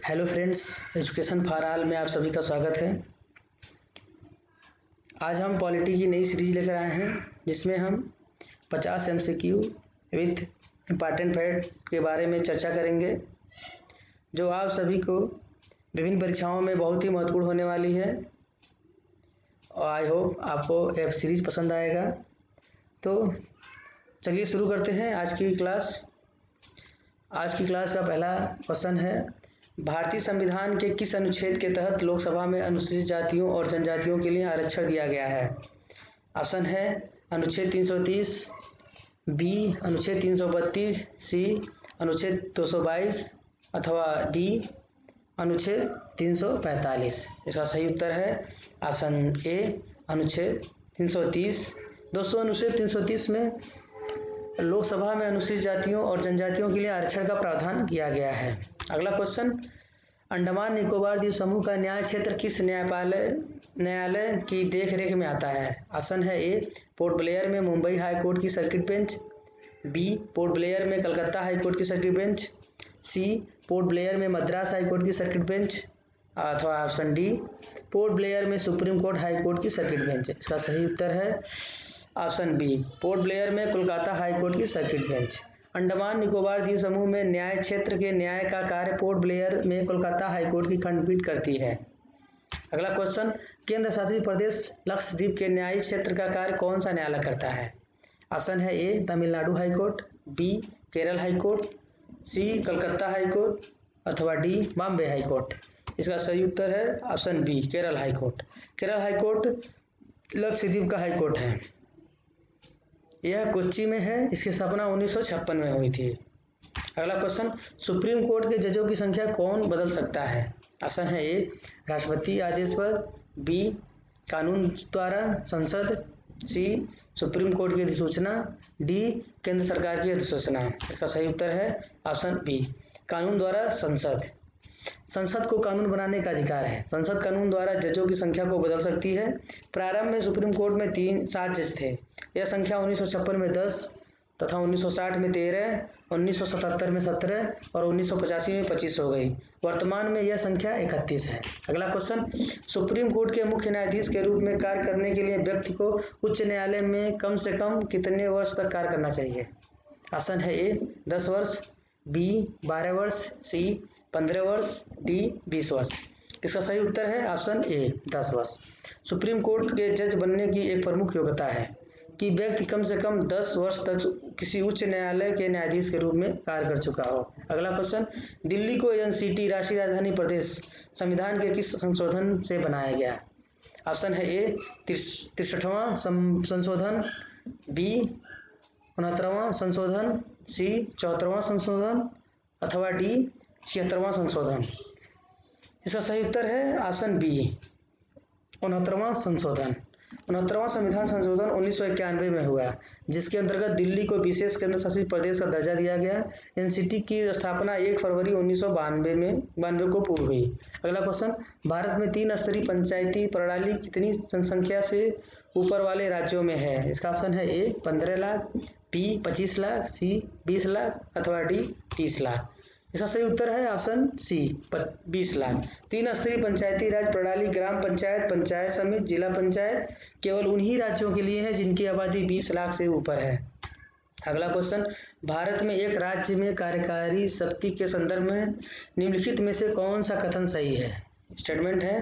Hello friends, education for all में आप सभी का स्वागत है। आज हम पॉलिटी की नई सीरीज लेकर आए हैं जिसमें हम 50 MCQ विथ इम्पॉर्टेंट फैक्ट के बारे में चर्चा करेंगे, जो आप सभी को विभिन्न परीक्षाओं में बहुत ही महत्वपूर्ण होने वाली है और आई होप आपको यह सीरीज पसंद आएगा। तो चलिए शुरू करते हैं आज की क्लास। आज की क्लास का पहला क्वेश्चन है, भारतीय संविधान के किस अनुच्छेद के तहत लोकसभा में अनुसूचित जातियों और जनजातियों के लिए आरक्षण दिया गया है? ऑप्शन है अनुच्छेद 330, बी अनुच्छेद 332, सी अनुच्छेद 222 अथवा डी अनुच्छेद 345। इसका सही उत्तर है ऑप्शन ए अनुच्छेद 330। दोस्तों, अनुच्छेद 330 में लोकसभा में अनुसूचित जातियों और जनजातियों के लिए आरक्षण का प्रावधान किया गया है। अगला क्वेश्चन, अंडमान निकोबार द्वीप समूह का न्याय क्षेत्र किस न्यायालय की देखरेख में आता है? ऑप्शन है ए पोर्ट ब्लेयर में मुंबई हाई कोर्ट की circuit bench, B Port Blair में कलकत्ता हाई कोर्ट की circuit bench, C Port Blair में मद्रास हाई कोर्ट की सर्किट बेंच अथवा ऑप्शन डी पोर्ट ब्लेयर में सुप्रीम कोर्ट हाई कोर्ट की सर्किट बेंच। इसका सही उत्तर है ऑप्शन बी पोर्ट ब्लेयर में कोलकाता हाई कोर्ट की सर्किट बेंच। अंडमान निकोबार द्वीप समूह में न्याय क्षेत्र के न्याय का कार्य पोर्ट ब्लेयर में कोलकाता हाई कोर्ट की खंडपीठ करती है। अगला क्वेश्चन, केंद्र शासित प्रदेश लक्षद्वीप के न्यायिक क्षेत्र का कार्य कौन सा न्यायालय करता है? ऑप्शन है A Tamil Nadu high court, B Kerala high court, C Calcutta high court अथवा डी बॉम्बे हाई कोर्ट। इसका सही उत्तर है option B Kerala high court. Kerala high court Lakshadweep का हाई कोर्ट है। यह कोच्चि में है। इसकी स्थापना 1956 में हुई थी। अगला क्वेश्चन, सुप्रीम कोर्ट के जजों की संख्या कौन बदल सकता है? ऑप्शन है ए राष्ट्रपति आदेश पर, बी कानून द्वारा संसद, सी सुप्रीम कोर्ट की अधिसूचना, डी केंद्र सरकार की अधिसूचना। इसका सही उत्तर है ऑप्शन बी कानून द्वारा संसद। संसद को कानून बनाने का अधिकार है। संसद कानून द्वारा जजों की संख्या को बदल सकती है। प्रारंभ में सुप्रीम कोर्ट में 7 जज थे। यह संख्या 1956 में 10 तथा 1960 में 13, 1977 में 17 और 1985 में 25 हो गई। वर्तमान में यह संख्या 31 है। अगला क्वेश्चन, सुप्रीम कोर्ट के मुख्य न्यायाधीश के रूप में कार्य करने के लिए व्यक्ति को उच्च न्यायालय में कम से कम कितने वर्ष तक कार्य करना चाहिए? ऑप्शन है ए 10 वर्ष, बी 12 वर्ष, सी 15 वर्ष, डी 20 वर्ष। इसका सही उत्तर है ऑप्शन ए 10 वर्ष। सुप्रीम कोर्ट के जज बनने की एक प्रमुख योग्यता है कि व्यक्ति कम से कम 10 वर्ष तक किसी उच्च न्यायालय के न्यायाधीश के रूप में कार्य कर चुका हो। अगला क्वेश्चन, दिल्ली को एनसीटी राष्ट्रीय राजधानी प्रदेश संविधान के किस संशोधन से बनाया गया? ऑप्शन है ए 63वां संशोधन, बी 69वां संशोधन, सी 74वां संशोधन अथवा डी 76वां संशोधन। इसका सही उत्तर है ऑप्शन बी 69वां संशोधन। 69वां संविधान संशोधन 1991 में हुआ, जिसके अंतर्गत दिल्ली को विशेष केंद्र शासित प्रदेश का दर्जा दिया गया। एनसीटी की स्थापना 1 फरवरी 1992 को पूर्व हुई। अगला क्वेश्चन, भारत में 3 स्तरीय पंचायती प्रणाली कितनी जनसंख्या से ऊपर वाले राज्यों में है? इसका ऑप्शन है ए 15 लाख, बी 25 लाख, सी 20 लाख अथवा डी 30 लाख। इसका सही उत्तर है ऑप्शन सी 20 लाख। 3 स्तरीय पंचायती राज प्रणाली ग्राम पंचायत, पंचायत समिति, जिला पंचायत केवल उन्हीं राज्यों के लिए है जिनकी आबादी 20 लाख से ऊपर है। अगला क्वेश्चन, भारत में एक राज्य में कार्यकारी शक्ति के संदर्भ में निम्नलिखित में से कौन सा कथन सही है? स्टेटमेंट है,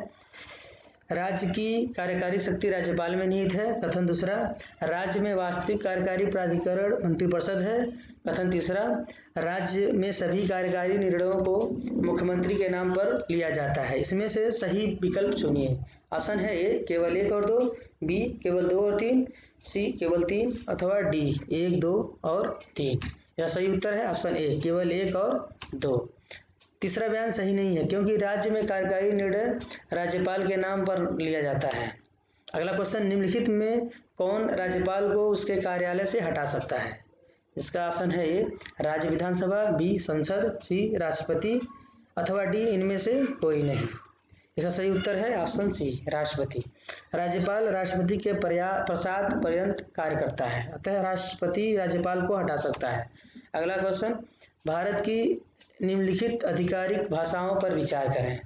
राज्य की कार्यकारी शक्ति राज्यपाल में निहित है। कथन दूसरा, राज्य में वास्तविक कार्यकारी प्राधिकरण मंत्रिपरिषद है। कथन तीसरा, राज्य में सभी कार्यकारी निर्णयों को मुख्यमंत्री के नाम पर लिया जाता है। इसमें से सही विकल्प चुनिए। ऑप्शन है ए केवल 1 और 2, बी केवल 2 और 3, सी केवल 3 अथवा डी 1, 2 और 3। यह सही उत्तर है ऑप्शन ए केवल 1 और 2। तीसरा बयान सही नहीं है, क्योंकि राज्य में कार्यकारी निर्णय राज्यपाल के नाम पर लिया जाता है। अगला क्वेश्चन, निम्नलिखित में कौन राज्यपाल को उसके कार्यालय से हटा सकता है? इसका ऑप्शन है ए राज्य विधानसभा, बी संसद, सी राष्ट्रपति अथवा डी इनमें से कोई नहीं। इसका सही उत्तर है ऑप्शन सी राष्ट्रपति। राज्यपाल राष्ट्रपति के प्रसाद पर्यंत कार्य करता है, अतः राष्ट्रपति राज्यपाल को हटा सकता है। अगला क्वेश्चन, भारत की निम्नलिखित आधिकारिक भाषाओं पर विचार करें।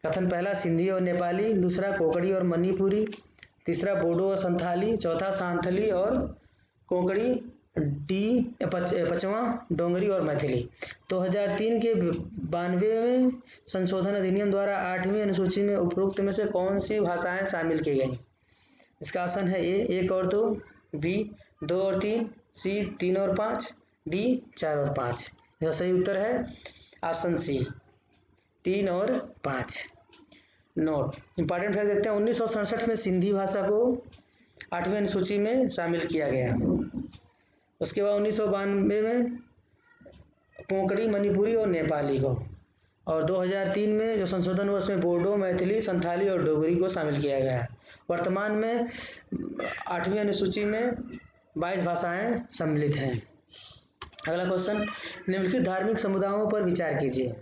कथन पहला सिंधी और नेपाली, दूसरा कोंकणी और मणिपुरी, तीसरा बोडो और संथाली, चौथा सांथली और कोंकणी, पांचवा डोंगरी और मैथिली। 2003 के 92वें संशोधन अधिनियम द्वारा 8वीं अनुसूची में उपरोक्त में से कौन सी भाषाएं शामिल की गई? इसका ऑप्शन है ए 1 और 2, बी 2 और 3, सी 3 और 5, डी 4 और 5। इसका सही उत्तर है ऑप्शन सी 3 और 5। नोट इंपॉर्टेंट फैक्ट देखते हैं। 1967 में सिंधी भाषा को 8वीं अनुसूची में शामिल किया गया। उसके बाद 1992 में कोंकणी, मणिपुरी और नेपाली को, और 2003 में जो संशोधन हुआ उसमें बोडो, मैथिली, संथाली और डोगरी को शामिल किया गया। वर्तमान में 8वीं अनुसूची में 22 भाषाएं सम्मिलित हैं। अगला क्वेश्चन, निम्नलिखित धार्मिक समुदायों पर विचार कीजिए।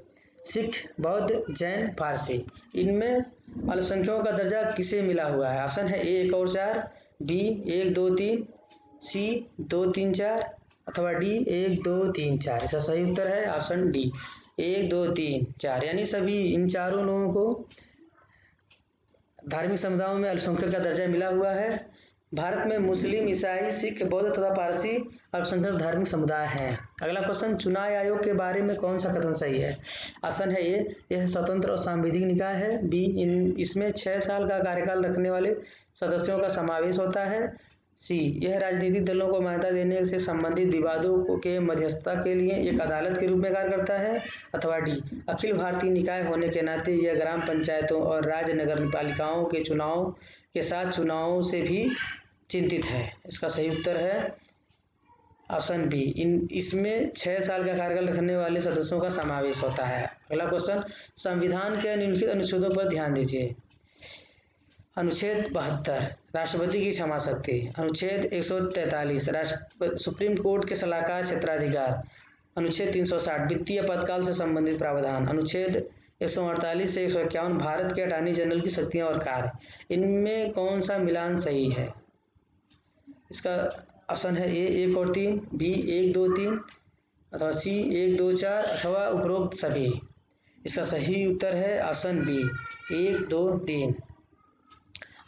सिख, बौद्ध, जैन, पारसी, इनमें अल्पसंख्यकों का दर्जा किसे मिला हुआ है? ऑप्शन है ए 1 और 4, बी 1 2 3, सी 2 3 4 अथवा डी 1 2 3 4। इसका सही उत्तर है ऑप्शन डी 1 2 3 4, यानी सभी इन चारों लोगों को धार्मिक समुदायों में अल्पसंख्यक का दर्जा मिला हुआ है। भारत में मुस्लिम, ईसाई, सिख, बौद्ध तथा पारसी अल्पसंख्यक धार्मिक समुदाय हैं। अगला क्वेश्चन, चुनाव आयोग के बारे में कौन सा कथन सही है? ऑप्शन है ए यह स्वतंत्र और सांविधिक निकाय है, बी इसमें 6 साल का कार्यकाल रखने वाले सदस्यों का समावेश होता है, सी यह राजनीतिक दलों को मान्यता देने से संबंधित विवादों के मध्यस्थता के लिए एक अदालत के रूप में कार्य करता है, अथवा डी अखिल भारतीय निकाय होने के नाते यह ग्राम पंचायतों और राज्य नगर पालिकाओं के चुनाव के साथ चुनावों से भी चिंतित है। इसका सही उत्तर है ऑप्शन बी इसमें 6 साल का कार्यकाल रखने वाले सदस्यों का समावेश होता है। अगला क्वेश्चन, संविधान के निम्नलिखित अनुच्छेदों पर ध्यान दीजिए। अनुच्छेद 72 राष्ट्रपति की क्षमा शक्ति, अनुच्छेद 143 सुप्रीम कोर्ट के सलाहकार क्षेत्राधिकार, अनुच्छेद 360 वित्तीय आपातकाल से संबंधित प्रावधान, अनुच्छेद 148 से 151 भारत के अटॉर्नी जनरल की शक्तियां और कार्य, इनमें कौन सा मिलान सही है? इसका ऑप्शन है ए 1 और 3, बी 1 2 3 अथवा सी 1 2 4 अथवा उपरोक्त सभी। इसका सही उत्तर है ऑप्शन बी 1 2 3।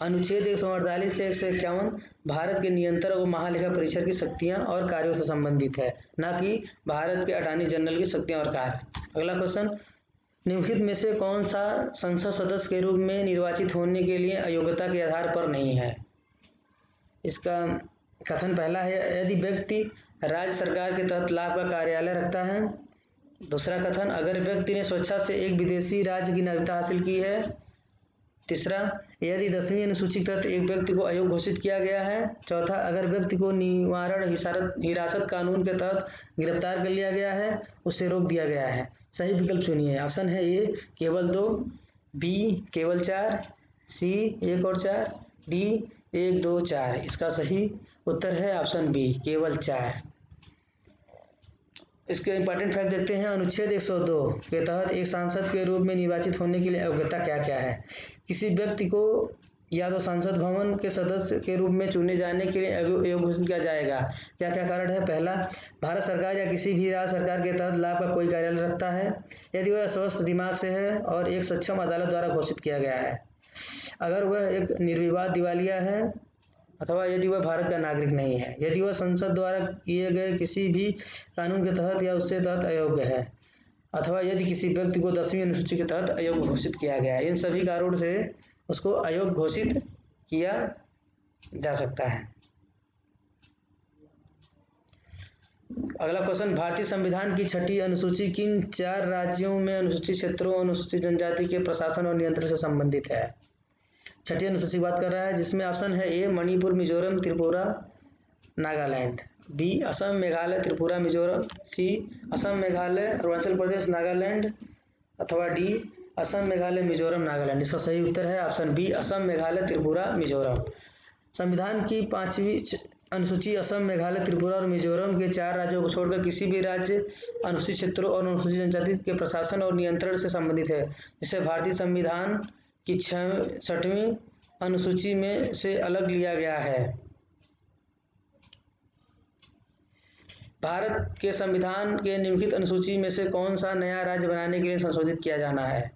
अनुच्छेद 148 से 151 भारत के नियंत्रक और महालेखा परीक्षक की शक्तियां और कार्यों से संबंधित है, न कि भारत के अटॉर्नी जनरल की शक्तियां और कार्य। अगला क्वेश्चन, निम्नलिखित में से कौन सा संसद सदस्य के रूप में निर्वाचित होने के लिए अयोग्यता के आधार पर नहीं है? इसका कथन पहला है यदि व्यक्ति राज्य सरकार के तहत लाभ का कार्यालय रखता है। दूसरा कथन, अगर व्यक्ति ने स्वेच्छा से एक विदेशी राज्य की नागरिकता हासिल की है। तीसरा, यदि 10वीं अनुसूची के तहत एक व्यक्ति को अयोग्य घोषित किया गया है। चौथा, अगर व्यक्ति को निवारण हिरासत कानून के तहत गिरफ्तार कर लिया गया है, उसे रोक दिया गया है। सही विकल्प चुनिए। ऑप्शन है ए केवल 2, बी केवल 4, सी 1 और 4, डी 1 2 4। इसका सही उत्तर है ऑप्शन बी केवल 4। इसके इंपॉर्टेंट फैक्ट देखते हैं। अनुच्छेद 102 के तहत एक सांसद के रूप में निर्वाचित होने के लिए योग्यता क्या क्या है? किसी व्यक्ति को या तो संसद भवन के सदस्य के रूप में चुने जाने के लिए योग्य घोषित किया जाएगा। क्या क्या कारण है? पहला, भारत सरकार या किसी भी राज्य सरकार के तहत लाभ का कोई कार्यालय रखता है, यदि वह स्वस्थ दिमाग से है और एक सक्षम अदालत द्वारा घोषित किया गया है, अगर वह एक निर्विवाद दिवालिया है, अथवा यदि वह भारत का नागरिक नहीं है, यदि वह संसद द्वारा किए गए किसी भी कानून के तहत या उससे तहत अयोग्य है, अथवा यदि किसी व्यक्ति को 10वीं अनुसूची के तहत अयोग्य घोषित किया गया है। इन सभी कारणों से उसको अयोग्य घोषित किया जा सकता है। अगला क्वेश्चन, भारतीय संविधान की 6ठी अनुसूची किन 4 राज्यों में अनुसूचित क्षेत्रों और अनुसूचित जनजाति के प्रशासन और नियंत्रण से संबंधित है? 6ठी अनुसूची की बात कर रहा है, जिसमें ऑप्शन है ए मणिपुर, मिजोरम, त्रिपुरा, नागालैंड, बी असम, मेघालय, त्रिपुरा, मिजोरम, सी असम, मेघालय, अरुणाचल प्रदेश, नागालैंड, अथवा डी असम, मेघालय, मिजोरम, नागालैंड। इसका सही उत्तर है ऑप्शन बी असम, मेघालय, त्रिपुरा, मिजोरम। संविधान की 5वीं अनुसूची असम, मेघालय, त्रिपुरा और मिजोरम के 4 राज्यों को छोड़कर किसी भी राज्य अनुसूचित क्षेत्रों और अनुसूचित जनजाति के प्रशासन और नियंत्रण से संबंधित है, जिसे भारतीय संविधान की 6वीं अनुसूची में से अलग लिया गया है। भारत के संविधान के निम्नलिखित अनुसूची में से कौन सा नया राज्य बनाने के लिए संशोधित किया जाना है?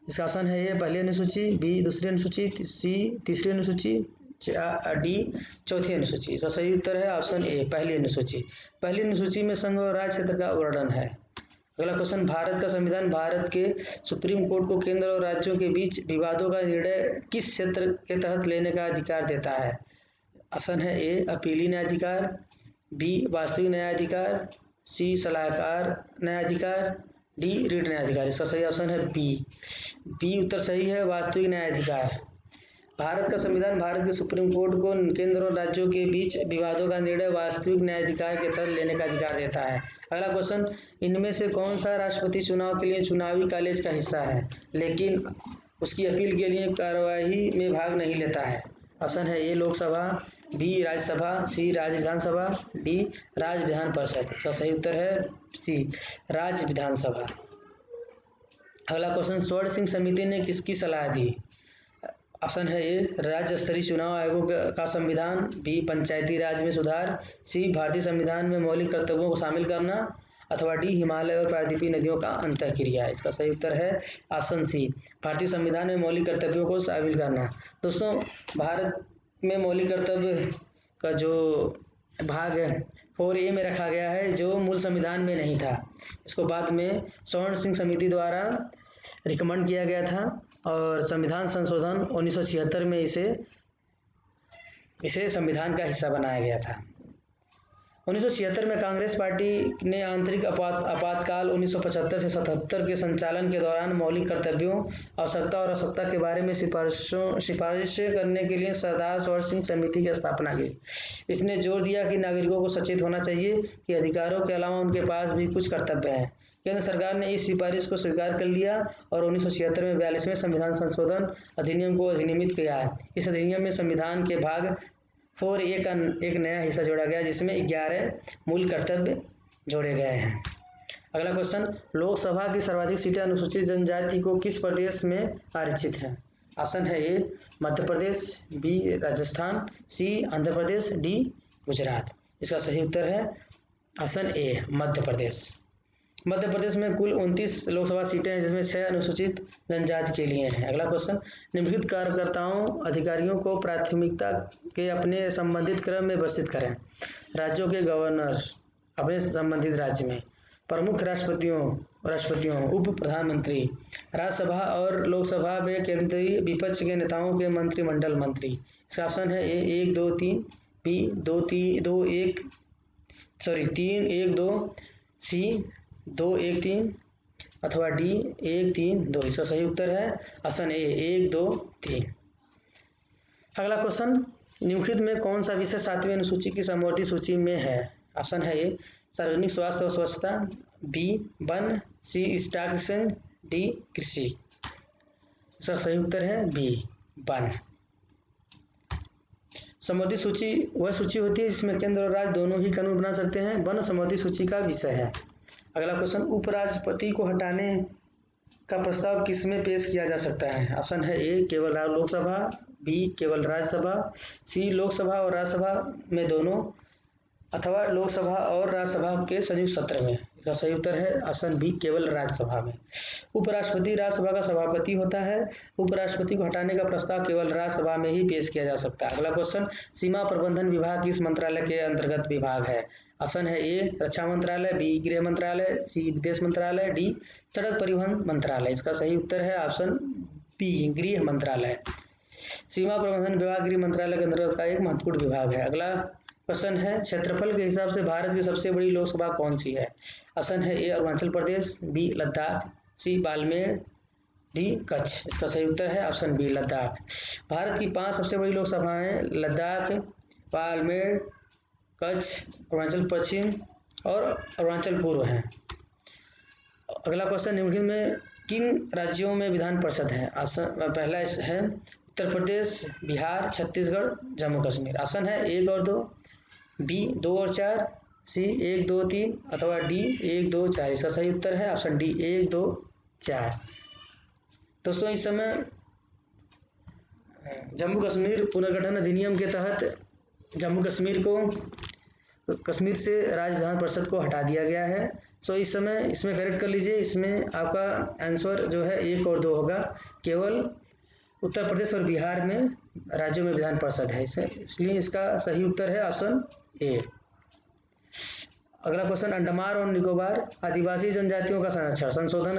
इसका ऑप्शन है ए पहली अनुसूची, बी दूसरी अनुसूची, सी तीसरी अनुसूची, डी चौथी अनुसूची। इसका सही उत्तर है ऑप्शन ए पहली अनुसूची। पहली अनुसूची में संघ और राज्य क्षेत्र का वर्णन है। अगला क्वेश्चन, भारत का संविधान भारत के सुप्रीम कोर्ट को केंद्र और राज्यों के बीच विवादों का निर्णय किस क्षेत्र के तहत लेने का अधिकार देता है? ऑप्शन है ए अपीली न्यायाधिकार, बी वास्तविक न्यायाधिकार, सी सलाहकार न्यायाधिकार, डी रीट न्यायाधिकार। इसका सही ऑप्शन है बी उत्तर सही है, वास्तविक न्यायाधिकार। भारत का संविधान भारत के सुप्रीम कोर्ट को केंद्र और राज्यों के बीच विवादों का निर्णय वास्तविक न्यायाधिकार के तहत लेने का अधिकार देता है। अगला क्वेश्चन, इनमें से कौन सा राष्ट्रपति चुनाव के लिए चुनावी कॉलेज का हिस्सा है लेकिन उसकी अपील के लिए कार्यवाही में भाग नहीं लेता है? ऑप्शन है ए लोकसभा, बी राज्यसभा, सी राज्य विधानसभा, डी राज्य विधान परिषद। इसका सही उत्तर है सी राज्य विधानसभा। अगला क्वेश्चन, स्वर्ण सिंह समिति ने किसकी सलाह दी? ऑप्शन है ए राज्य स्तरीय चुनाव आयोग का संविधान, बी पंचायती राज में सुधार, सी भारतीय संविधान में मौलिक कर्तव्यों को शामिल करना, अथवा डी हिमालय और प्रायद्वीपीय नदियों का अंतःक्रिया। इसका सही उत्तर है ऑप्शन सी भारतीय संविधान में मौलिक कर्तव्यों को शामिल करना। दोस्तों, भारत में मौलिक कर्तव्य का जो भाग है 4A में रखा गया है जो मूल संविधान में नहीं था। इसको बाद में स्वर्ण सिंह समिति द्वारा रिकमेंड किया गया था और संविधान संशोधन 1976 में इसे संविधान का हिस्सा बनाया गया था। 1976 में कांग्रेस पार्टी ने आंतरिक आपातकाल 1975 से 77 के संचालन के दौरान मौलिक कर्तव्यों, आवश्यकता और आवश्यकता के बारे में सिफारिशें करने के लिए सरदार स्वर्ण सिंह समिति की स्थापना की। इसने जोर दिया कि नागरिकों को सचेत होना चाहिए कि अधिकारों के अलावा उनके पास भी कुछ कर्तव्य हैं। केंद्र सरकार ने इस सिफारिश को स्वीकार कर लिया और 1976 में 42वें संविधान संशोधन अधिनियम को अधिनियमित किया। इस अधिनियम में संविधान के भाग 4A का एक नया हिस्सा जोड़ा गया जिसमें 11 मूल कर्तव्य जोड़े गए हैं। अगला क्वेश्चन, लोकसभा की सर्वाधिक सीटें अनुसूचित जनजाति को किस प्रदेश में आरक्षित हैं? ऑप्शन है ए मध्य प्रदेश, बी राजस्थान, सी आंध्र प्रदेश, डी गुजरात। इसका सही उत्तर है ऑप्शन ए मध्य प्रदेश। मध्य प्रदेश में कुल 29 लोकसभा सीटें हैं जिसमें 6 अनुसूचित जनजाति के लिए हैं। अगला क्वेश्चन, निम्नलिखित कार्यकर्ताओं अधिकारियों को प्राथमिकता के अपने संबंधित क्रम में व्यवस्थित करें। राज्यों के गवर्नर अपने संबंधित राज्य में, प्रमुख राष्ट्रपतियों, उप प्रधानमंत्री, राज्यसभा और लोकसभा में केंद्रीय विपक्ष के नेताओं के मंत्रिमंडल मंत्री। इसका ऑप्शन है ए 1 2 3, बी 3 1 2, सी 2 1 3, अथवा डी 1 3 2। इसका सही उत्तर है ऑप्शन ए 1 2 3। अगला क्वेश्चन, निम्नलिखित में कौन सा विषय 7वीं अनुसूची की समवर्ती सूची में है? ऑप्शन है ए सार्वजनिक स्वास्थ्य और स्वच्छता, बी वन, सी स्टॉक एक्सचेंज, डी कृषि। इसका सही उत्तर है बी वन। समवर्ती सूची वह सूची होती है जिसमें केंद्र और राज्य दोनों ही कानून बना सकते हैं। वन समवर्ती सूची का विषय है। अगला क्वेश्चन, उपराष्ट्रपति को हटाने का प्रस्ताव किसमें पेश किया जा सकता है? ऑप्शन है ए केवल लोकसभा, बी केवल राज्यसभा, सी लोकसभा और राज्यसभा में दोनों, अथवा लोकसभा और राज्यसभा के संयुक्त सत्र में। इसका सही उत्तर है ऑप्शन बी केवल राज्यसभा में। उपराष्ट्रपति राज्यसभा का सभापति होता है। उपराष्ट्रपति को हटाने का प्रस्ताव केवल राज्यसभा में ही पेश किया जा सकता है। अगला क्वेश्चन, सीमा प्रबंधन विभाग किस मंत्रालय के अंतर्गत विभाग है? ऑप्शन है ए रक्षा मंत्रालय, बी गृह मंत्रालय, सी विदेश मंत्रालय, डी सड़क परिवहन मंत्रालय। इसका सही उत्तर है ऑप्शन बी गृह मंत्रालय। सीमा प्रबंधन विभाग गृह मंत्रालय के अंतर्गत का एक महत्वपूर्ण विभाग है। अगला क्वेश्चन है, क्षेत्रफल के हिसाब से भारत की सबसे बड़ी लोकसभा कौन सी है? ऑप्शन है ए अरुणाचल प्रदेश, बी लद्दाख, सी बाड़मेर, डी कच्छ। इसका सही उत्तर है ऑप्शन बी लद्दाख। भारत की 5 सबसे बड़ी लोकसभाएं लद्दाख, बाड़मेर, कच्छ, अरुणाचल पश्चिम और अरुणाचल पूर्व हैं। अगला क्वेश्चन, निम्नलिखित में किन राज्यों में विधान परिषद है? ऑप्शन पहला है उत्तर प्रदेश, बिहार, छत्तीसगढ़, जम्मू कश्मीर। ऑप्शन है 1 और 2, बी 2 और 4, सी 1 2 3, अथवा डी 1 2 4। इसका सही उत्तर है ऑप्शन डी 1 2 4। दोस्तों, इस समय जम्मू कश्मीर पुनर्गठन अधिनियम के तहत जम्मू कश्मीर को कश्मीर से राज्य विधान परिषद को हटा दिया गया है। सो इस समय इसमें करेक्ट कर लीजिए, इसमें आपका आंसर जो है 1 और 2 होगा। केवल उत्तर प्रदेश और बिहार में राज्यों में विधान परिषद है, इसलिए इसका सही उत्तर है ऑप्शन ए। अगला क्वेश्चन, अंडमान और निकोबार आदिवासी जनजातियों का संरक्षण संशोधन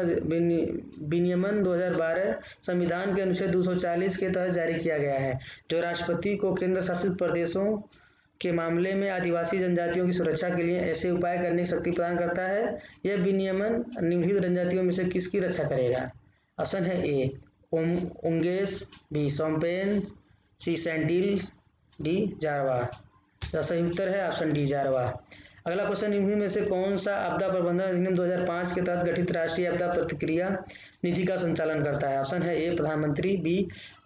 विनियमन 2012 संविधान के अनुच्छेद 240 के तहत जारी किया गया है, जो राष्ट्रपति को केंद्र शासित प्रदेशों के मामले में आदिवासी जनजातियों की सुरक्षा के लिए ऐसे उपाय करने की शक्ति प्रदान करता है। यह विनियमन निम्नलिखित जनजातियों में से किसकी रक्षा करेगा? ऑप्शन है ए ओंगेस, बी सोम्पेन, सी सेंटिल्स, डी जारवा। सही उत्तर है ऑप्शन डी जारवा। अगला क्वेश्चन, निम्न में से कौन सा आपदा प्रबंधन अधिनियम 2005 के तहत गठित राष्ट्रीय आपदा प्रतिक्रिया निधि का संचालन करता है? ऑप्शन है ए प्रधानमंत्री, बी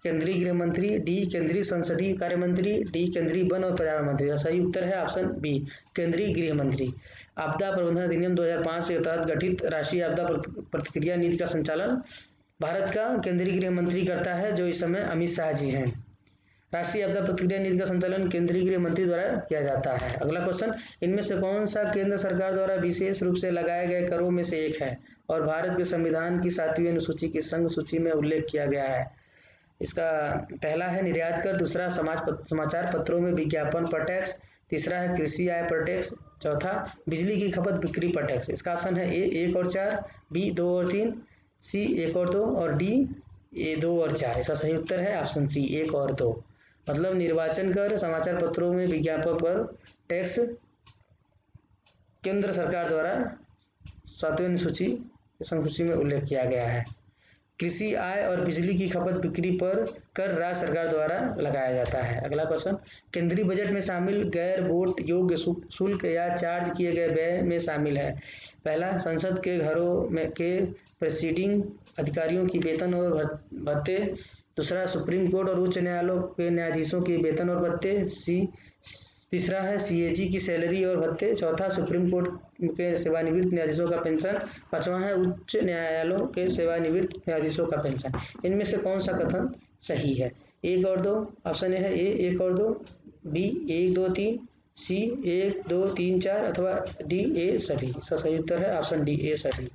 केंद्रीय गृह मंत्री, डी केंद्रीय संसदीय कार्य मंत्री, डी केंद्रीय वन और पर्यावरण मंत्री। सही उत्तर है ऑप्शन बी केंद्रीय गृह मंत्री। आपदा प्रबंधन अधिनियम 2005 के तहत गठित राष्ट्रीय आपदा प्रतिक्रिया निधि का संचालन भारत का केंद्रीय गृह मंत्री करता है, जो इस समय अमित शाह जी हैं। राष्ट्रीय आपदा प्रतिक्रिया निधि का संचालन केंद्रीय गृह मंत्री द्वारा किया जाता है। अगला क्वेश्चन, इनमें से कौन सा केंद्र सरकार द्वारा विशेष रूप से लगाए गए करों में से एक है और भारत के संविधान की 7वीं अनुसूची की संघ सूची में उल्लेख किया गया है? इसका पहला है निर्यात कर, दूसरा समाचार पत्रों में विज्ञापन पर टैक्स, तीसरा है कृषि आय पर टैक्स, चौथा बिजली की खपत बिक्री पर टैक्स। इसका ऑप्शन है ए 1 और 4, बी 2 और 3, सी 1 और 2 और डी ए 2 और 4। इसका सही उत्तर है ऑप्शन सी 1 और 2। मतलब निर्वाचन कर, समाचार पत्रों में विज्ञापन पर टैक्स केंद्र सरकार द्वारा 7वीं अनुसूची संसूची में उल्लेख किया गया है। कृषि आय और बिजली की खपत बिक्री पर कर राज्य सरकार द्वारा लगाया जाता है। अगला क्वेश्चन, केंद्रीय बजट में शामिल गैर वोट योग्य शुल्क या चार्ज किए गए व्यय में शामिल है? पहला, संसद के घरों में के प्रेसिडिंग अधिकारियों की वेतन और भत्ते, दूसरा सुप्रीम कोर्ट और उच्च न्यायालयों के न्यायाधीशों के वेतन और भत्ते, तीसरा है सीएजी की सैलरी और भत्ते, चौथा सुप्रीम कोर्ट के सेवानिवृत्त न्यायाधीशों का पेंशन, पांचवा है उच्च न्यायालयों के सेवानिवृत्त न्यायाधीशों का पेंशन। इनमें से कौन सा कथन सही है? 1 और 2। ऑप्शन है ए 1 और 2, बी 1 2 3, सी 1 2 3 4 अथवा डी ए सभी। इसका सही उत्तर है ऑप्शन डी ए सभी।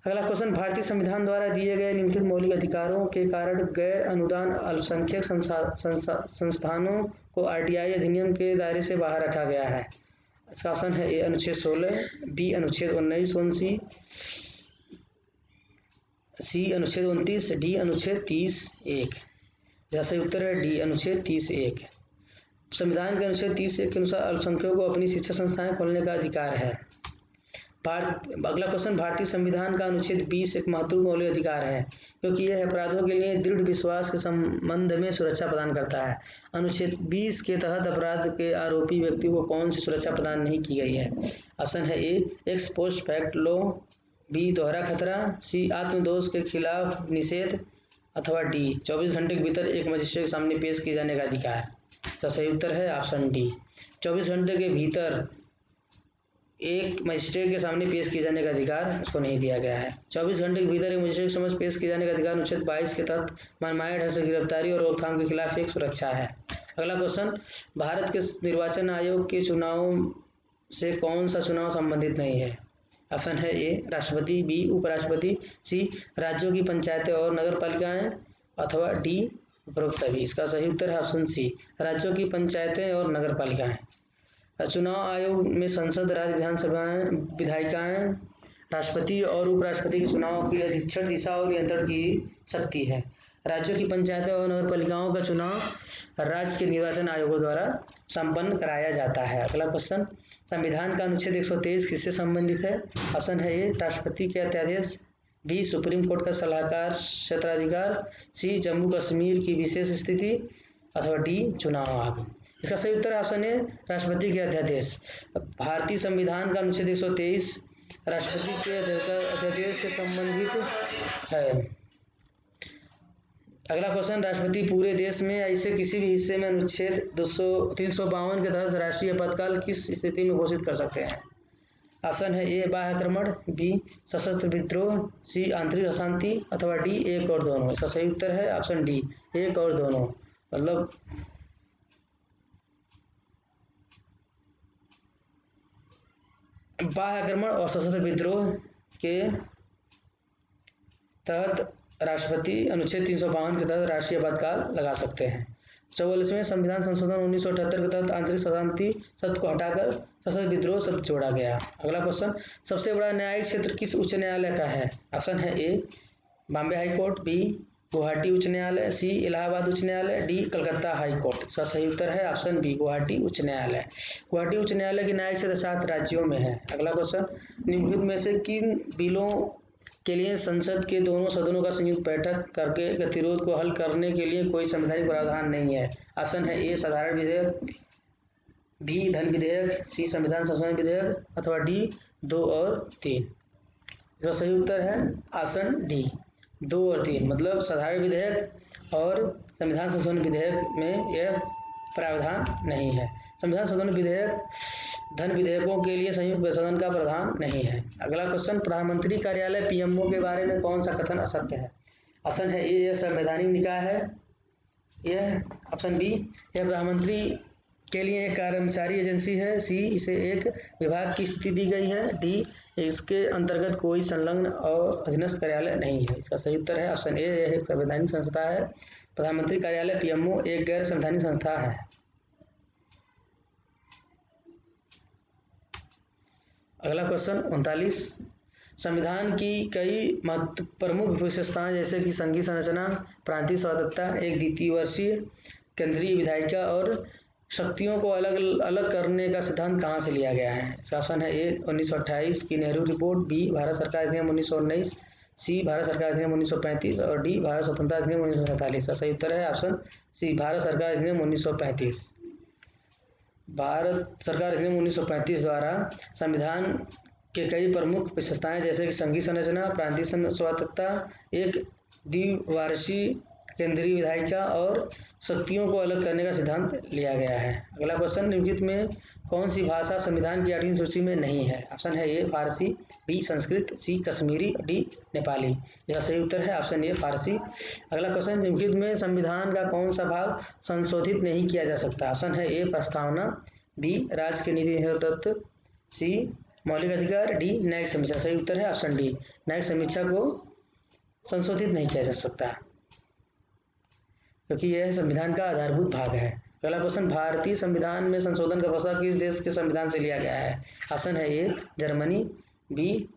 अगला क्वेश्चन, भारतीय संविधान द्वारा दिए गए निम्नलिखित मौलिक अधिकारों के कारण गैर अनुदान अल्पसंख्यक संस्थानों को आरटीआई अधिनियम के दायरे से बाहर रखा गया है? इसका ऑप्शन है ए अनुच्छेद 16, बी अनुच्छेद 19, सी अनुच्छेद 29, डी अनुच्छेद 30(1). जैसा सही उत्तर है डी अनुच्छेद 30(1). संविधान के अनुच्छेद 30(1) के अनुसार अल्पसंख्यकों को अपनी शिक्षा संस्थाएं खोलने का अधिकार है। अगला क्वेश्चन, भारतीय संविधान का अनुच्छेद 20 एक महत्वपूर्ण मौलिक अधिकार है, क्योंकि यह अपराधों के लिए दृढ़ विश्वास के संबंध में सुरक्षा प्रदान करता है। अनुच्छेद 20 के तहत अपराध के आरोपी व्यक्ति को कौन सी सुरक्षा प्रदान नहीं की गई है? ऑप्शन है A ex post facto law, B दोहरा खतरा, सी आत्मदोष के खिलाफ निषेध अथवा डी 24 घंटे के भीतर एक मजिस्ट्रेट के सामने पेश किए जाने का अधिकार। तो सही उत्तर है ऑप्शन डी 24 घंटे के भीतर एक मजिस्ट्रेट के सामने पेश किए जाने का अधिकार उसको नहीं दिया गया है। 24 घंटे के भीतर एक मजिस्ट्रेट के समक्ष पेश किए जाने का अधिकार अनुच्छेद 22 के तहत मनमाने ढंग से गिरफ्तारी और रोकथाम के खिलाफ एक सुरक्षा है। अगला क्वेश्चन, भारत के निर्वाचन आयोग के चुनावों से कौन सा चुनाव संबंधित नहीं है? ऑप्शन है ए राष्ट्रपति, बी उपराष्ट्रपति, सी राज्यों की पंचायतें और नगर पालिकाएं अथवा डी उपरोक्त सभी। इसका सही उत्तर है ऑप्शन सी राज्यों की पंचायतें और नगर पालिकाएं। चुनाव आयोग में संसद, राज्य विधानसभाएं, विधायिकाएं, राष्ट्रपति और उपराष्ट्रपति के चुनाव की अधीक्षण, दिशा और नियंत्रण की शक्ति है। राज्यों की पंचायतें और नगर पालिकाओं का चुनाव राज्य के निर्वाचन आयोगों द्वारा संपन्न कराया जाता है। अगला क्वेश्चन, संविधान का अनुच्छेद 123 किससे संबंधित है? ऑप्शन है ए राष्ट्रपति के अध्यादेश, बी सुप्रीम कोर्ट का सलाहकार क्षेत्राधिकार, सी जम्मू कश्मीर की विशेष स्थिति अथवा डी चुनाव आयोग। इसका सही उत्तर ऑप्शन है राष्ट्रपति के अध्यादेश। भारतीय संविधान का अनुच्छेद 123 राष्ट्रपति के अध्यादेश से संबंधित है। अगला क्वेश्चन, राष्ट्रपति पूरे देश में ऐसे किसी भी हिस्से में अनुच्छेद 352 के तहत राष्ट्रीय आपातकाल किस स्थिति में घोषित कर सकते हैं? ऑप्शन है ए बाह्य आक्रमण, बी सशस्त्र विद्रोह, सी आंतरिक अशांति अथवा डी एक और दोनों। इसका सही उत्तर है ऑप्शन डी एक और दोनों। मतलब बाह्य आक्रमण और सशस्त्र विद्रोह के तहत राष्ट्रपति अनुच्छेद 352 के तहत राष्ट्रीय आपातकाल लगा सकते हैं। 44वें संविधान संशोधन 1978 के तहत आंतरिक अशांति शब्द को हटाकर सशस्त्र विद्रोह शब्द जोड़ा गया। अगला क्वेश्चन, सबसे बड़ा न्यायिक क्षेत्र किस उच्च न्यायालय का है? ऑप्शन है A Bombay high court, B Guwahati उच्च न्यायालय, सी इलाहाबाद उच्च न्यायालय, डी कलकत्ता हाई कोर्ट। इसका सही उत्तर है ऑप्शन बी गुवाहाटी उच्च न्यायालय। गुवाहाटी उच्च न्यायालय की न्यायिक क्षेत्र 7 राज्यों में है। अगला क्वेश्चन, निम्नलिखित में से किन बिलों के लिए संसद के दोनों सदनों का संयुक्त बैठक करके गतिरोध को हल करने के लिए कोई संवैधानिक प्रावधान नहीं है? ऑप्शन है ए साधारण विधेयक, बी धन विधेयक, सी संविधान संशोधन विधेयक अथवा डी 2 और 3। इसका सही उत्तर है ऑप्शन डी 2 और 3, मतलब साधारण विधेयक और संविधान संशोधन विधेयक में यह प्रावधान नहीं है। संविधान संशोधन विधेयक धन विधेयकों के लिए संयुक्त सदन का प्रावधान नहीं है। अगला क्वेश्चन, प्रधानमंत्री कार्यालय पीएमओ के बारे में कौन सा कथन असत्य है? ऑप्शन है ए यह संवैधानिक निकाय है, यह ऑप्शन बी यह प्रधानमंत्री के लिए एक कर्मचारी एजेंसी है, सी इसे एक विभाग की स्थिति दी गई है, डी इसके अंतर्गत कोई संलग्न और अधीनस्थ कार्यालय नहीं है। इसका सही उत्तर है ऑप्शन ए यह एक संवैधानिक संस्था है। प्रधानमंत्री कार्यालय पीएमओ एक गैर संवैधानिक संस्था है। अगला क्वेश्चन 39, संविधान की कई प्रमुख विशेषताएं जैसे कि संघीय संरचना, प्रांतीय स्वायत्तता, एक द्विवर्षीय केंद्रीय विधायिका और शक्तियों को अलग अलग करने का सिद्धांत कहाँ से लिया गया है? ऑप्शन है ए 1928 की नेहरू रिपोर्ट, बी भारत सरकार अधिनियम 1919, सी भारत सरकार अधिनियम 1935 और डी भारत स्वतंत्रता अधिनियम 1947। सही उत्तर है ऑप्शन सी भारत सरकार अधिनियम 1935। भारत सरकार अधिनियम 1935 द्वारा संविधान के कई प्रमुख विशेषताएं जैसे कि संघीय संरचना, प्रांतीय स्वायत्तता, एक द्विवार्षीय केंद्रीय विधायिका और शक्तियों को अलग करने का सिद्धांत लिया गया है। अगला क्वेश्चन, निम्नलिखित में कौन सी भाषा संविधान की 8वीं सूची में नहीं है? ऑप्शन है ए फारसी, बी संस्कृत, सी कश्मीरी, डी नेपाली। इसका सही उत्तर है ऑप्शन ए फारसी। अगला क्वेश्चन, निम्नलिखित में संविधान का कौन सा भाग संशोधित नहीं किया जा सकता? ऑप्शन है ए प्रस्तावना, बी राज्य के नीति तत्व, सी मौलिक अधिकार, डी न्यायिक समीक्षा। सही उत्तर है ऑप्शन डी न्यायिक समीक्षा को संशोधित नहीं किया जा सकता क्योंकि यह संविधान का आधारभूत भाग है। अगला क्वेश्चन, भारतीय संविधान में संशोधन का प्रस्ताव किस देश के संविधान से लिया गया है? ऑप्शन है ए जर्मनी, बी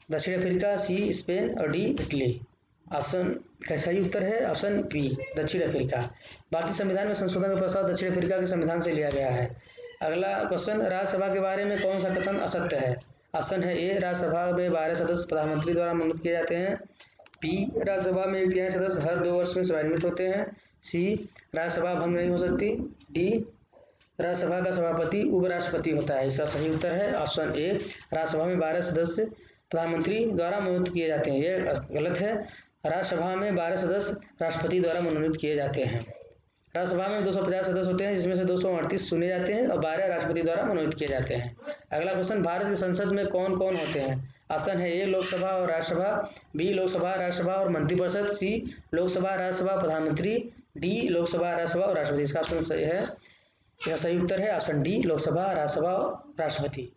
दक्षिण अफ्रीका, सी स्पेन और डी इटली। ऑप्शन का सही उत्तर है ऑप्शन बी दक्षिण अफ्रीका। भारतीय संविधान में संशोधन का प्रस्ताव दक्षिण अफ्रीका के संविधान से लिया गया है। अगला क्वेश्चन, राज्यसभा के बारे में कौन सा कथन असत्य है? ऑप्शन है ए राज्यसभा में 12 सदस्य प्रधानमंत्री द्वारा मनोनीत किए जाते हैं, बी राज्यसभा में 1/3 सदस्य हर 2 वर्ष में सेवानिवृत्त होते हैं, सी राज्यसभा भंग नहीं हो सकती, डी राज्यसभा का सभापति उपराष्ट्रपति होता है। इसका सही उत्तर है ऑप्शन ए राज्यसभा में 12 सदस्य प्रधानमंत्री द्वारा मनोनीत किए जाते हैं। यह गलत है, राज्यसभा में 12 सदस्य राष्ट्रपति द्वारा मनोनीत किए जाते हैं। राज्यसभा में 250 सदस्य होते हैं जिसमें से 238 चुने जाते हैं और 12 राष्ट्रपति द्वारा मनोनीत किए जाते हैं। अगला क्वेश्चन, भारत की संसद में कौन कौन होते हैं? ऑप्शन है ए लोकसभा और राज्यसभा, बी लोकसभा राज्यसभा और मंत्रिपरिषद, सी लोकसभा राज्यसभा प्रधानमंत्री, डी लोकसभा राज्यसभा और राष्ट्रपति। इसका ऑप्शन सही है, यह सही उत्तर है ऑप्शन डी लोकसभा राज्यसभा और राष्ट्रपति।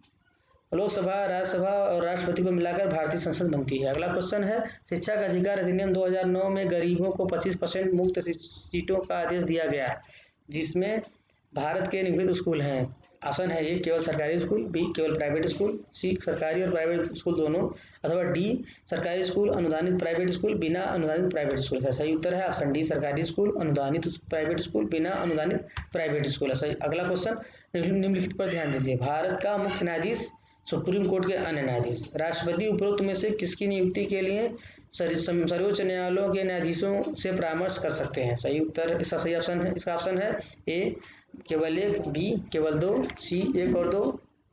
लोकसभा राज्यसभा और राष्ट्रपति को मिलाकर भारतीय संसद बनती है। अगला क्वेश्चन है, शिक्षा का अधिकार अधिनियम 2009 में गरीबों को 25% मुक्त सीटों का आदेश दिया गया जिसमें भारत के निम्नलिखित स्कूल हैं। ऑप्शन है ए केवल सरकारी स्कूल, बी केवल प्राइवेट स्कूल, सी सरकारी और प्राइवेट स्कूल दोनों अथवा डी सरकारी स्कूल अनुदानित प्राइवेट स्कूल बिना अनुदानित प्राइवेट स्कूल। का सही उत्तर है ऑप्शन डी सरकारी स्कूल अनुदानित प्राइवेट स्कूल बिना अनुदानित प्राइवेट स्कूल। सही। अगला क्वेश्चन, निम्नलिखित पर ध्यान दीजिए, भारत का मुख्य न्यायाधीश, सुप्रीम कोर्ट के अन्य न्यायाधीश, राष्ट्रपति उपरोक्त में से किसकी नियुक्ति के लिए सर्वोच्च न्यायालयों के न्यायाधीशों से परामर्श कर सकते हैं? सही उत्तर इसका सही ऑप्शन है, इसका ऑप्शन है ए केवल 1, बी केवल 2, सी 1 और 2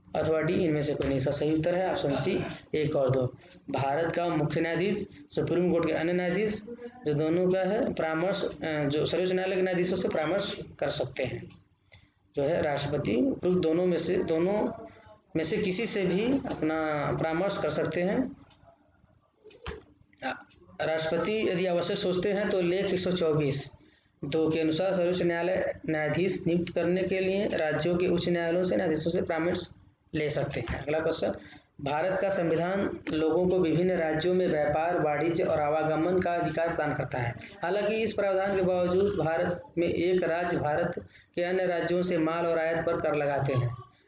अथवा डी इनमें से कोई नहीं। इसका सही उत्तर है ऑप्शन सी 1 और 2। भारत का मुख्य न्यायाधीश, सुप्रीम कोर्ट के अन्य न्यायाधीश जो दोनों का है परामर्श, जो सर्वोच्च न्यायालय के न्यायाधीशों से परामर्श कर सकते हैं, जो है राष्ट्रपति उपरोक्त दोनों में से किसी से भी अपना परामर्श कर सकते हैं। राष्ट्रपति यदि आवश्यक सोचते हैं तो लेख 124(2) के अनुसार सर्वोच्च न्यायालय न्यायाधीश नियुक्त करने के लिए राज्यों के उच्च न्यायालयों से न्यायाधीशों से परामर्श ले सकते हैं। अगला क्वेश्चन, भारत का संविधान लोगों को विभिन्न राज्यों में व्यापार, वाणिज्य और आवागमन का अधिकार प्रदान करता है। हालांकि इस प्रावधान के बावजूद भारत में एक राज्य भारत के अन्य राज्यों से माल और आयात पर कर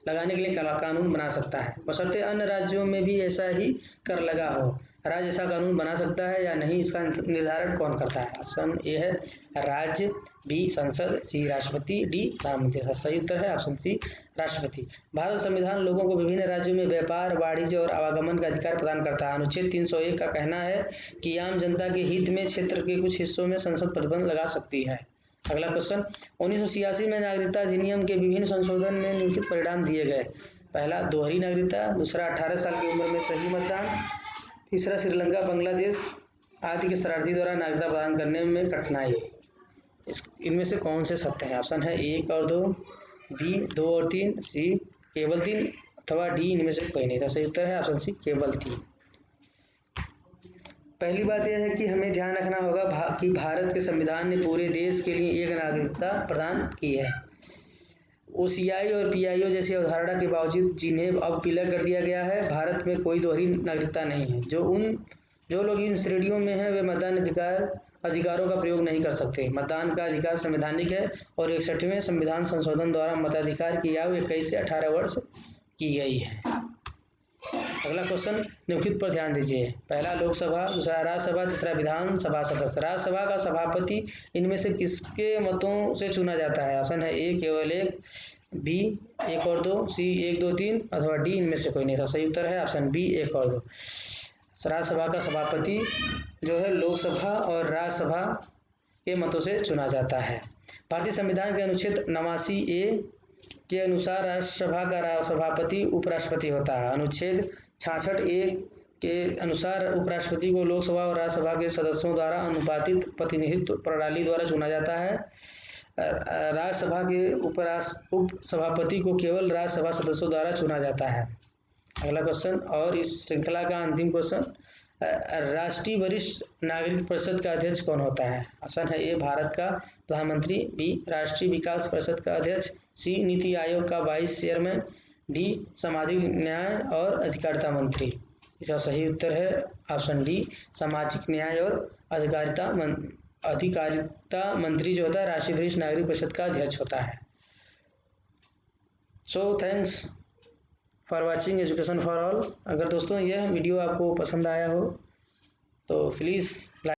लगाने के लिए कानून बना सकता है, बशर्ते अन्य राज्यों में भी ऐसा ही कर लगा हो। राज्य ऐसा कानून बना सकता है या नहीं, इसका निर्धारण कौन करता है? ऑप्शन ए है राज्य, बी संसद, सी राष्ट्रपति, डी प्रधानमंत्री। सही उत्तर है ऑप्शन सी राष्ट्रपति। भारत संविधान लोगों को विभिन्न राज्यों में व्यापार, वाणिज्य और आवागमन का अधिकार प्रदान करता है। अनुच्छेद 301 का कहना है कि आम जनता के हित में क्षेत्र के कुछ हिस्सों में संसद प्रतिबंध लगा सकती है। अगला क्वेश्चन, 1986 में नागरिकता अधिनियम के विभिन्न संशोधन में निम्नलिखित परिणाम दिए गए। पहला, दोहरी नागरिकता। दूसरा, 18 साल की उम्र में सही मतदान। तीसरा, श्रीलंका, बांग्लादेश आदि के शरणार्थी द्वारा नागरिकता प्रदान करने में कठिनाई। इनमें से कौन से सत्य हैं? ऑप्शन है 1 और 2, बी 2 और 3, सी केवल 3 अथवा डी इनमें से कोई नहीं। तो सही उत्तर है ऑप्शन सी केवल 3। पहली बात यह है कि हमें ध्यान रखना होगा कि भारत के संविधान ने पूरे देश के लिए एक नागरिकता प्रदान की है। ओसीआई और पीआईओ जैसी अवधारणा के बावजूद जिन्हें अब विलय कर दिया गया है, भारत में कोई दोहरी नागरिकता नहीं है। जो लोग इन श्रेणियों में हैं वे मतदान अधिकारों का प्रयोग नहीं कर सकते। मतदान का अधिकार संवैधानिक है और 61वें संविधान संशोधन द्वारा मताधिकार की आयु 21 से 18 वर्ष की गई है। अगला क्वेश्चन, निम्नलिखित पर ध्यान दीजिए। पहला, लोकसभा। दूसरा, राज्यसभा। तीसरा, विधानसभा सदस्य। राज्यसभा का सभापति इनमें से किसके मतों से चुना जाता है? ऑप्शन है ए केवल 1, बी 1 और 2, सी 1 2 3 अथवा डी इनमें से कोई नहीं। था सही उत्तर है ऑप्शन बी 1 और 2। राज्यसभा का सभापति जो है लोकसभा और राज्यसभा के मतों से चुना जाता है। भारतीय संविधान के अनुच्छेद 89A के अनुसार राज्यसभा का सभापति उपराष्ट्रपति होता है। अनुच्छेद 66A के अनुसार उपराष्ट्रपति को लोकसभा और राज्यसभा के सदस्यों द्वारा अनुपातिक प्रतिनिधित्व प्रणाली द्वारा चुना जाता है। राज्यसभा के उप सभापति को केवल राज्यसभा सदस्यों द्वारा चुना जाता है। अगला क्वेश्चन और इस श्रृंखला का अंतिम क्वेश्चन, राष्ट्रीय वरिष्ठ नागरिक परिषद का अध्यक्ष कौन होता है? ऑप्शन है ए भारत का प्रधानमंत्री, बी राष्ट्रीय विकास परिषद का अध्यक्ष, सी नीति आयोग का वाइस चेयरमैन, डी सामाजिक न्याय और अधिकारिता मंत्री। इसका सही उत्तर है ऑप्शन डी सामाजिक न्याय और अधिकारिता मंत्री जो होता है राष्ट्रीय वरिष्ठ नागरिक परिषद का अध्यक्ष होता है। So thanks for watching education for all. अगर दोस्तों यह वीडियो आपको पसंद आया हो तो प्लीज़